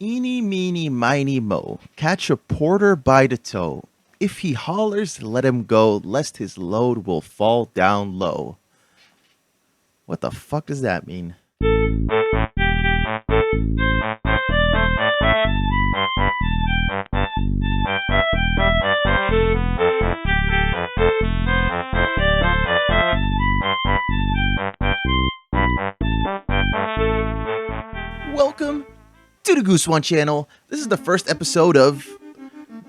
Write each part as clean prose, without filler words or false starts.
Eeny, meeny, miny, mo. Catch a porter by the toe. If he hollers, let him go, lest his load will fall down low. What the fuck does that mean? Welcome to the Goose One channel. This is the first episode of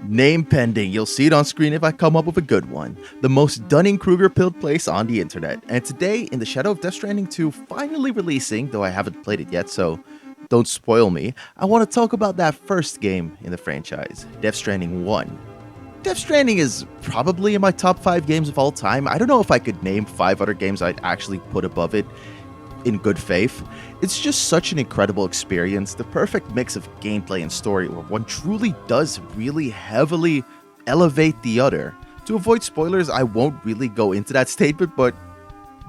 Name Pending. You'll see it on screen if I come up with a good one. The most Dunning-Kruger pilled place on the internet. And today, in the shadow of Death Stranding 2 finally releasing, though I haven't played it yet, so don't spoil me, I want to talk about that first game in the franchise, Death Stranding 1. Death Stranding is probably in my top 5 games of all time. I don't know if I could name 5 other games I'd actually put above it in good faith. It's just such an incredible experience, the perfect mix of gameplay and story where one truly does really heavily elevate the other. To avoid spoilers, I won't really go into that statement, but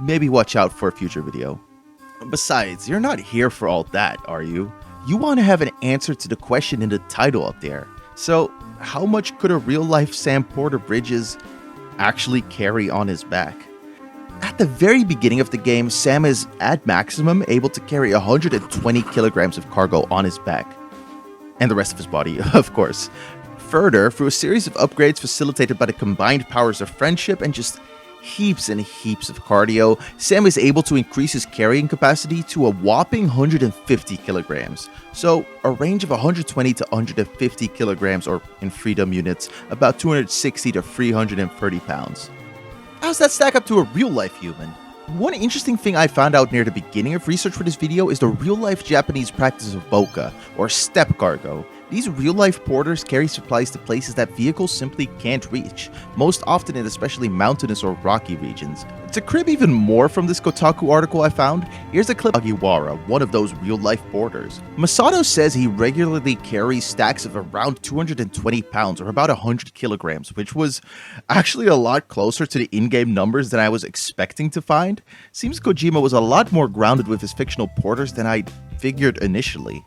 maybe watch out for a future video. Besides, you're not here for all that, are you? You want to have an answer to the question in the title up there. So, how much could a real-life Sam Porter Bridges actually carry on his back? At the very beginning of the game, Sam is, at maximum, able to carry 120 kilograms of cargo on his back. And the rest of his body, of course. Further, through a series of upgrades facilitated by the combined powers of friendship and just heaps and heaps of cardio, Sam is able to increase his carrying capacity to a whopping 150 kilograms. So, a range of 120 to 150 kilograms, or in freedom units, about 260 to 330 pounds. How does that stack up to a real-life human? One interesting thing I found out near the beginning of research for this video is the real-life Japanese practice of boka, or step cargo. These real-life porters carry supplies to places that vehicles simply can't reach, most often in especially mountainous or rocky regions. To crib even more from this Kotaku article I found, here's a clip of Agiwara, one of those real-life porters. Masato says he regularly carries stacks of around 220 pounds, or about 100 kilograms, which was actually a lot closer to the in-game numbers than I was expecting to find. Seems Kojima was a lot more grounded with his fictional porters than I figured initially.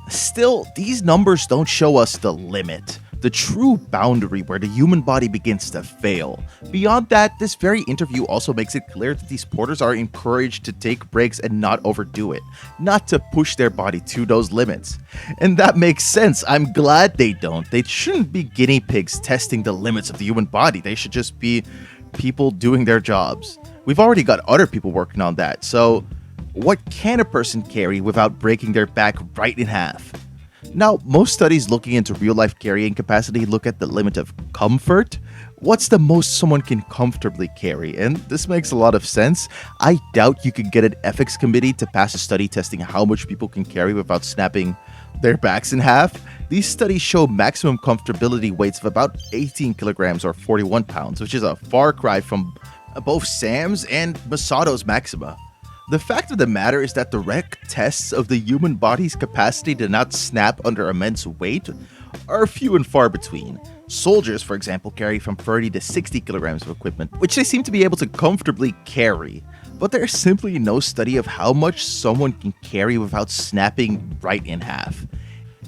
Still, these numbers don't show us the limit, the true boundary where the human body begins to fail. Beyond that, this very interview also makes it clear that these porters are encouraged to take breaks and not overdo it, not to push their body to those limits. And that makes sense. I'm glad they don't. They shouldn't be guinea pigs testing the limits of the human body. They should just be people doing their jobs. We've already got other people working on that, so what can a person carry without breaking their back right in half? Now, most studies looking into real-life carrying capacity look at the limit of comfort. What's the most someone can comfortably carry? And this makes a lot of sense. I doubt you could get an ethics committee to pass a study testing how much people can carry without snapping their backs in half. These studies show maximum comfortability weights of about 18 kilograms or 41 pounds, which is a far cry from both Sam's and Masato's maxima. The fact of the matter is that direct tests of the human body's capacity to not snap under immense weight are few and far between. Soldiers, for example, carry from 30 to 60 kilograms of equipment, which they seem to be able to comfortably carry. But there's simply no study of how much someone can carry without snapping right in half.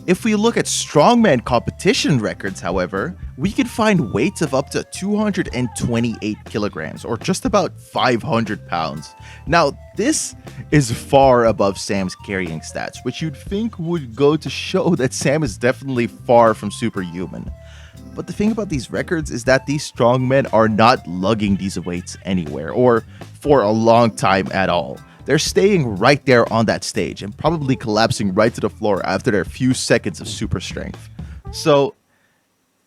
If we look at strongman competition records, however, we can find weights of up to 228 kilograms, or just about 500 pounds. Now, this is far above Sam's carrying stats, which you'd think would go to show that Sam is definitely far from superhuman. But the thing about these records is that these strongmen are not lugging these weights anywhere, or for a long time at all. They're staying right there on that stage and probably collapsing right to the floor after their few seconds of super strength. So,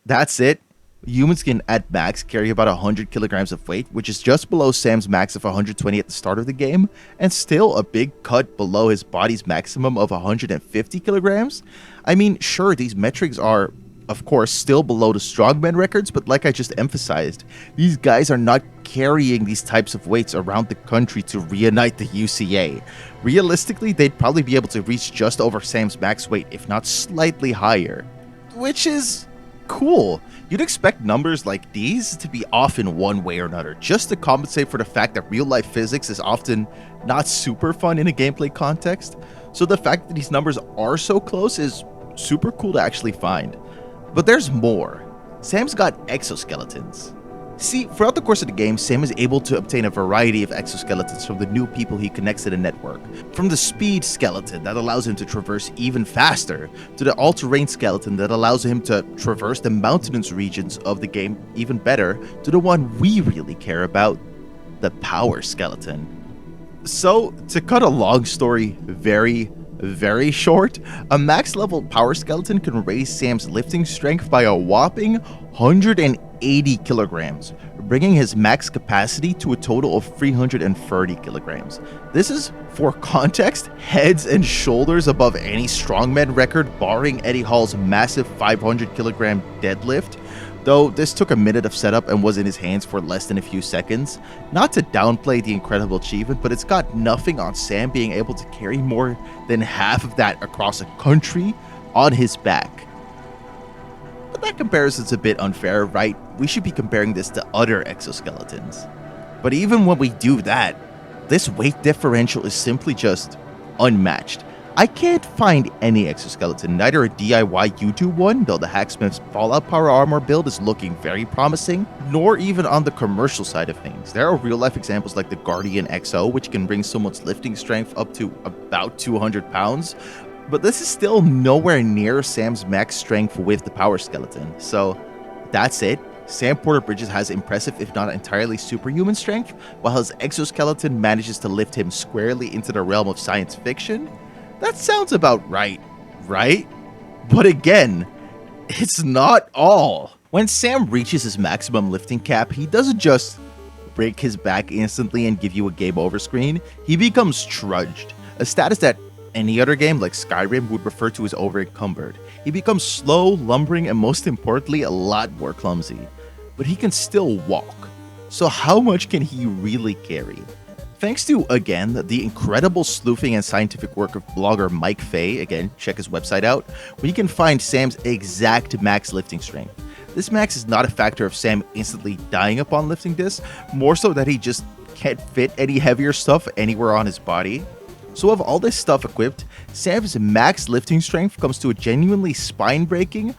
that's it. Humans can at max carry about 100 kilograms of weight, which is just below Sam's max of 120 at the start of the game, and still a big cut below his body's maximum of 150 kilograms. I mean, sure, these metrics are, of course, still below the strongman records, but like I just emphasized, these guys are not carrying these types of weights around the country to reunite the UCA. Realistically, they'd probably be able to reach just over Sam's max weight, if not slightly higher. Which is cool. You'd expect numbers like these to be off in one way or another, just to compensate for the fact that real-life physics is often not super fun in a gameplay context. So the fact that these numbers are so close is super cool to actually find. But there's more. Sam's got exoskeletons. See, throughout the course of the game, Sam is able to obtain a variety of exoskeletons from the new people he connects to the network. From the speed skeleton that allows him to traverse even faster, to the all-terrain skeleton that allows him to traverse the mountainous regions of the game even better, to the one we really care about, the power skeleton. So, to cut a long story very short, a max level power skeleton can raise Sam's lifting strength by a whopping 180 kilograms, bringing his max capacity to a total of 330 kilograms. This is, for context, heads and shoulders above any strongman record, barring Eddie Hall's massive 500 kilogram deadlift. Though this took a minute of setup and was in his hands for less than a few seconds. Not to downplay the incredible achievement, but it's got nothing on Sam being able to carry more than half of that across a country on his back. But that comparison's a bit unfair, right? We should be comparing this to other exoskeletons. But even when we do that, this weight differential is simply just unmatched. I can't find any exoskeleton, neither a DIY YouTube one, though the Hacksmith's Fallout Power Armor build is looking very promising, nor even on the commercial side of things. There are real-life examples like the Guardian XO, which can bring someone's lifting strength up to about 200 pounds, but this is still nowhere near Sam's max strength with the Power Skeleton. So that's it. Sam Porter Bridges has impressive, if not entirely superhuman strength, while his exoskeleton manages to lift him squarely into the realm of science fiction. That sounds about right? But again, it's not all. When Sam reaches his maximum lifting cap, he doesn't just break his back instantly and give you a game over screen. He becomes trudged, a status that any other game like Skyrim would refer to as over-encumbered. He becomes slow, lumbering, and most importantly, a lot more clumsy. But he can still walk. So how much can he really carry? Thanks to, again, the incredible sleuthing and scientific work of blogger Mike Fay, again, check his website out, we can find Sam's exact max lifting strength. This max is not a factor of Sam instantly dying upon lifting this, more so that he just can't fit any heavier stuff anywhere on his body. So with all this stuff equipped, Sam's max lifting strength comes to a genuinely spine-breaking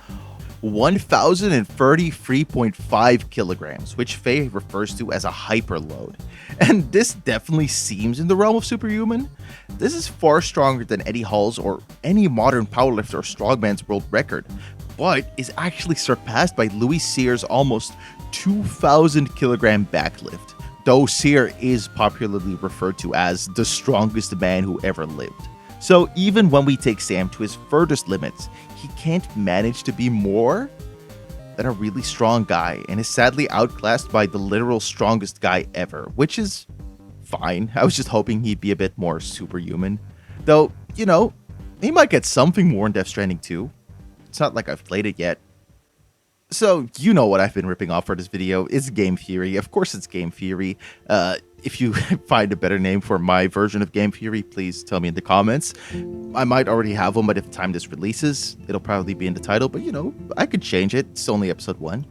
1,033.5 kilograms, which Faye refers to as a hyperload. And this definitely seems in the realm of superhuman. This is far stronger than Eddie Hall's or any modern powerlifter or strongman's world record, but is actually surpassed by Louis Cyr's almost 2,000 kilogram backlift, though Cyr is popularly referred to as the strongest man who ever lived. So even when we take Sam to his furthest limits, he can't manage to be more than a really strong guy and is sadly outclassed by the literal strongest guy ever, which is fine. I was just hoping he'd be a bit more superhuman. Though, you know, he might get something more in Death Stranding 2. It's not like I've played it yet. So, you know what I've been ripping off for this video. It's Game Theory. Of course it's Game Theory. If you find a better name for my version of Game Theory, please tell me in the comments. I might already have one, but if the time this releases, it'll probably be in the title. But, you know, I could change it. It's only episode 1.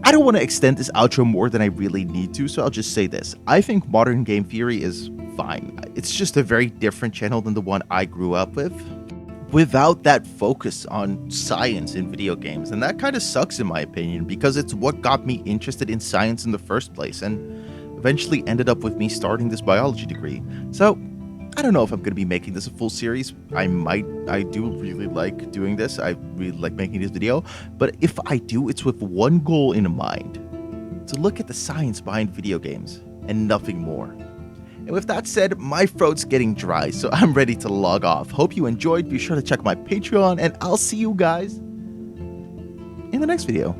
I don't want to extend this outro more than I really need to, so I'll just say this. I think Modern Game Theory is fine. It's just a very different channel than the one I grew up with, without that focus on science in video games. And that kind of sucks in my opinion, because it's what got me interested in science in the first place and eventually ended up with me starting this biology degree. So I don't know if I'm going to be making this a full series. I do really like doing this. I really like making this video. But if I do, it's with one goal in mind: to look at the science behind video games and nothing more. And with that said, my throat's getting dry, so I'm ready to log off. Hope you enjoyed. Be sure to check my Patreon, and I'll see you guys in the next video.